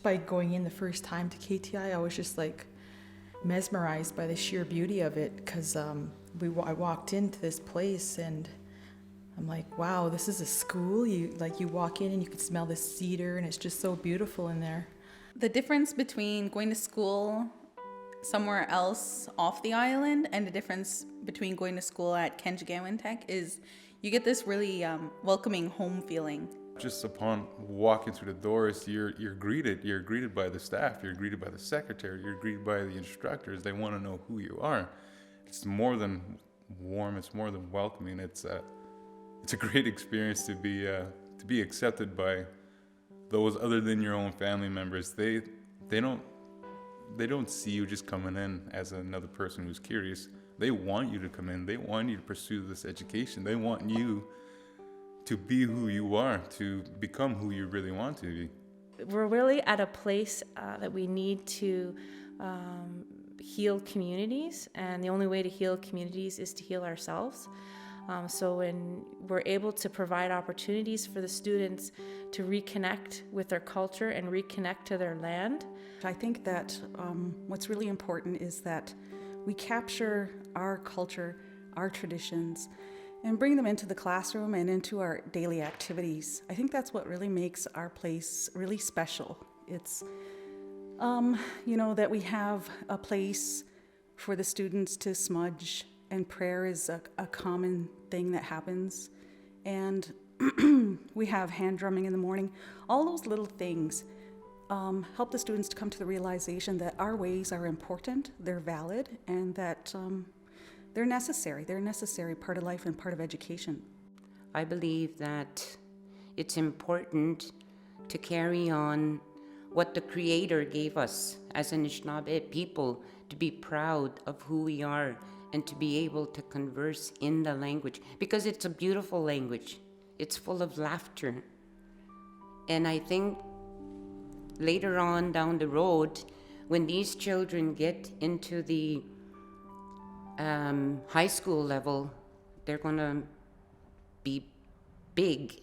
just by going in the first time to KTEI, I was just like mesmerized by the sheer beauty of it, because I walked into this place and I'm like, wow, this is a school. You walk in and you can smell the cedar, and it's just so beautiful in there. The difference between going to school somewhere else off the island and the difference between going to school at Kenjgewin Teg is you get this really welcoming home feeling. Just upon walking through the doors, you're greeted by the staff, you're greeted by the secretary, you're greeted by the instructors. They want to know who you are. It's more than warm, it's more than welcoming. It's a great experience to be accepted by those other than your own family members. They don't see you just coming in as another person who's curious. They want you to come in. They want you to pursue this education. They want you to be who you are, to become who you really want to be. We're really at a place that we need to heal communities, and the only way to heal communities is to heal ourselves. So when we're able to provide opportunities for the students to reconnect with their culture and reconnect to their land. I think that what's really important is that we capture our culture, our traditions, and bring them into the classroom and into our daily activities. I think that's what really makes our place really special. It's, that we have a place for the students to smudge, and prayer is a common thing that happens. And we have hand drumming in the morning. All those little things help the students to come to the realization that our ways are important, they're valid, and that they're necessary. They're a necessary part of life and part of education. I believe that it's important to carry on what the Creator gave us as Anishinaabe people, to be proud of who we are and to be able to converse in the language, because it's a beautiful language. It's full of laughter. And I think later on down the road, when these children get into the high school level, they're going to be big.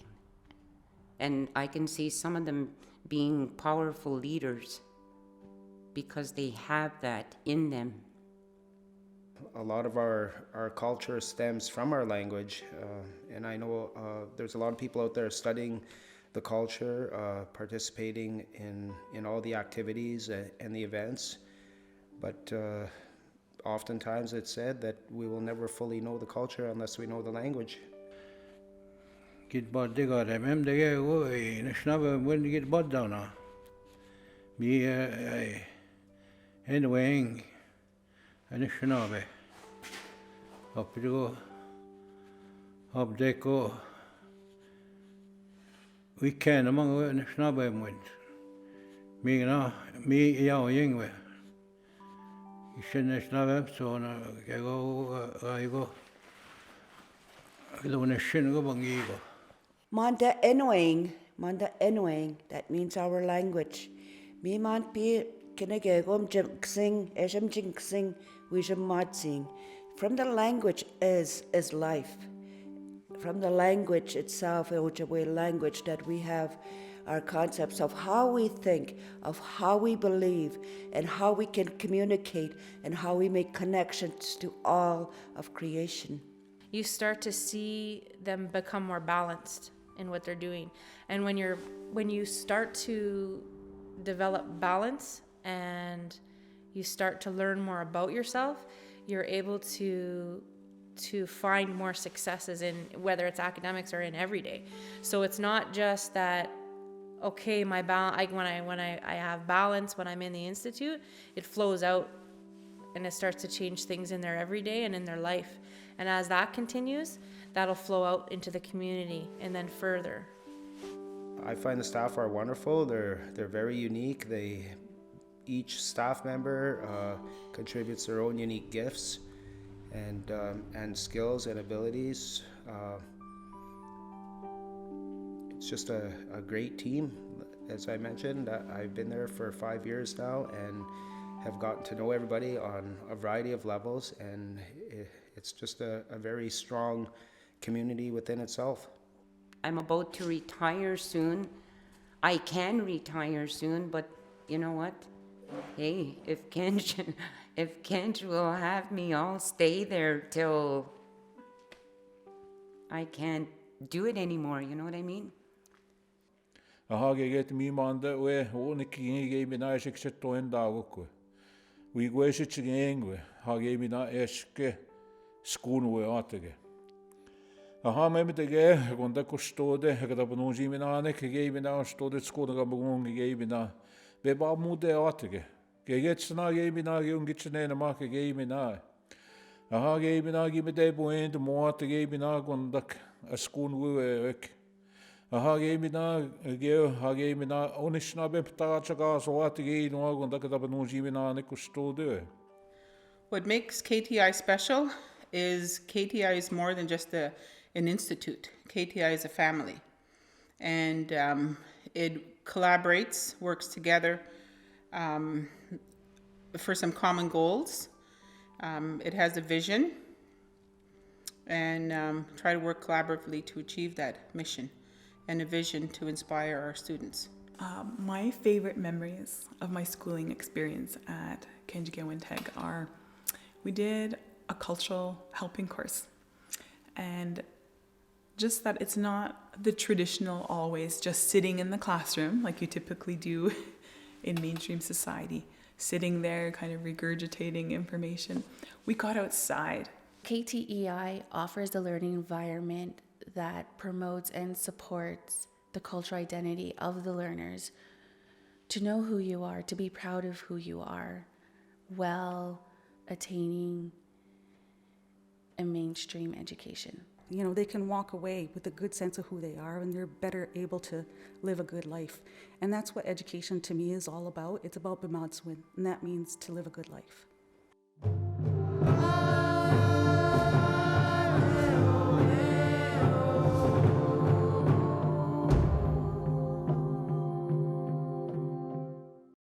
And I can see some of them being powerful leaders because they have that in them. A lot of our culture stems from our language, and I know there's a lot of people out there studying the culture, participating in all the activities and the events, but oftentimes it's said that we will never fully know the culture unless we know the language. Get bought they got him they go in Schnabber when you get bought down now. Me anyway and Schnabber. Up you go up they go. We can among the Schnabber went. Me now, me yow yingwe. You shouldn't Schnabber so I go. I don't shin go bangigo. Manda Enoing, that means our language. Me man be kinegegom jinxing, esham jinxing, wishem matsing. From the language is life. From the language itself, Ojibwe language, that we have our concepts of how we think, of how we believe, and how we can communicate, and how we make connections to all of creation. You start to see them become more balanced in what they're doing. And when you start to develop balance and you start to learn more about yourself, you're able to find more successes in whether it's academics or in everyday. So it's not just that, okay, when I have balance when I'm in the institute, it flows out and it starts to change things in their everyday and in their life. And as that continues, that'll flow out into the community and then further. I find the staff are wonderful. They're very unique. Each staff member contributes their own unique gifts and skills and abilities. It's just a great team. As I mentioned, I've been there for 5 years now and have gotten to know everybody on a variety of levels, and it's just a very strong community within itself. I'm about to retire soon. I can retire soon, but you know what? Hey, if Kenj will have me, I'll stay there till I can't do it anymore, you know what I mean? Ahage get mi manda we one kingi mi na shik to enda ko. We go shit ngwe hage mi na eske school we atige. Aha me mit ge gonda ko stode kada bonuji mi na ne ge mi na stode school ga bogun ge mi na be ba mude atige. Ge get sna ge mi na ge un git ne na ma ge mi na. Aha ge mi na ge me de boend mo ge mi na gonda a school we ek. Hage mina onishna bepta chaka so atige no gonda kada bonuji mi na ne ko stode. What makes KTEI special is KTEI is more than just an institute. KTEI is a family. And it collaborates, works together for some common goals. It has a vision and try to work collaboratively to achieve that mission and a vision to inspire our students. My favorite memories of my schooling experience at Kenjgewin Teg are we did a cultural helping course, and just that it's not the traditional always just sitting in the classroom like you typically do in mainstream society, sitting there kind of regurgitating information. We got outside. KTEI offers a learning environment that promotes and supports the cultural identity of the learners, to know who you are, to be proud of who you are, while attaining a mainstream education. You know, they can walk away with a good sense of who they are, and they're better able to live a good life. And that's what education to me is all about. It's about Mnising, and that means to live a good life.